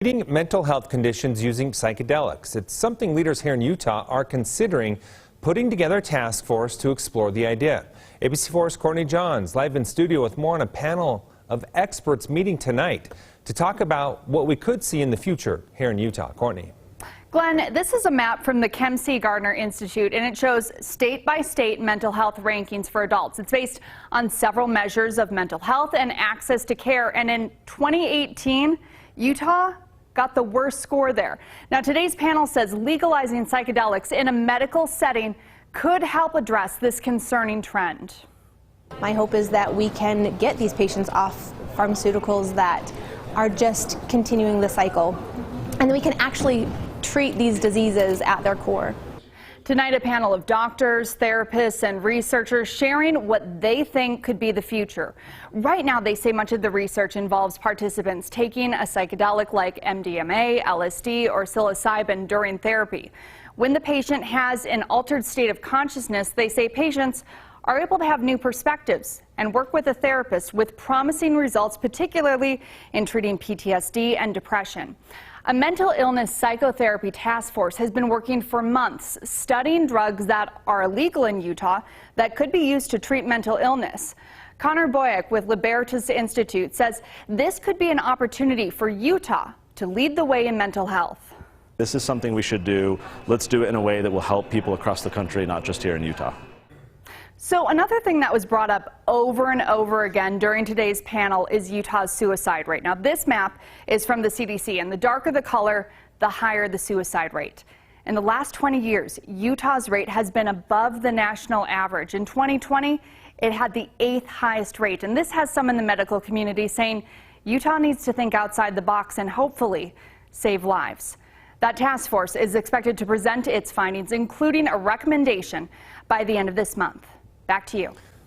Treating mental health conditions using psychedelics. It's something leaders here in Utah are considering putting together a task force to explore the idea. ABC4's Courtney Johns live in studio with more on a panel of experts meeting tonight to talk about what we could see in the future here in Utah. Courtney. Glenn, this is a map from the Kem C. Gardner Institute, and it shows state-by-state mental health rankings for adults. It's based on several measures of mental health and access to care, and in 2018, Utah got the worst score there. Now, today's panel says legalizing psychedelics in a medical setting could help address this concerning trend. My hope is that we can get these patients off pharmaceuticals that are just continuing the cycle, and that we can actually treat these diseases at their core. Tonight, a panel of doctors, therapists, and researchers sharing what they think could be the future. Right now, they say much of the research involves participants taking a psychedelic like MDMA, LSD, or psilocybin during therapy. When the patient has an altered state of consciousness, they say patients are able to have new perspectives and work with a therapist with promising results, particularly in treating PTSD and depression. A mental illness psychotherapy task force has been working for months studying drugs that are illegal in Utah that could be used to treat mental illness. Connor Boyack with Libertas Institute says this could be an opportunity for Utah to lead the way in mental health. This is something we should do. Let's do it in a way that will help people across the country, not just here in Utah. So another thing that was brought up over and over again during today's panel is Utah's suicide rate. Now, this map is from the CDC, and the darker the color, the higher the suicide rate. In the last 20 years, Utah's rate has been above the national average. In 2020, it had the 8th highest rate, and this has some in the medical community saying Utah needs to think outside the box and hopefully save lives. That task force is expected to present its findings, including a recommendation, by the end of this month. Back to you.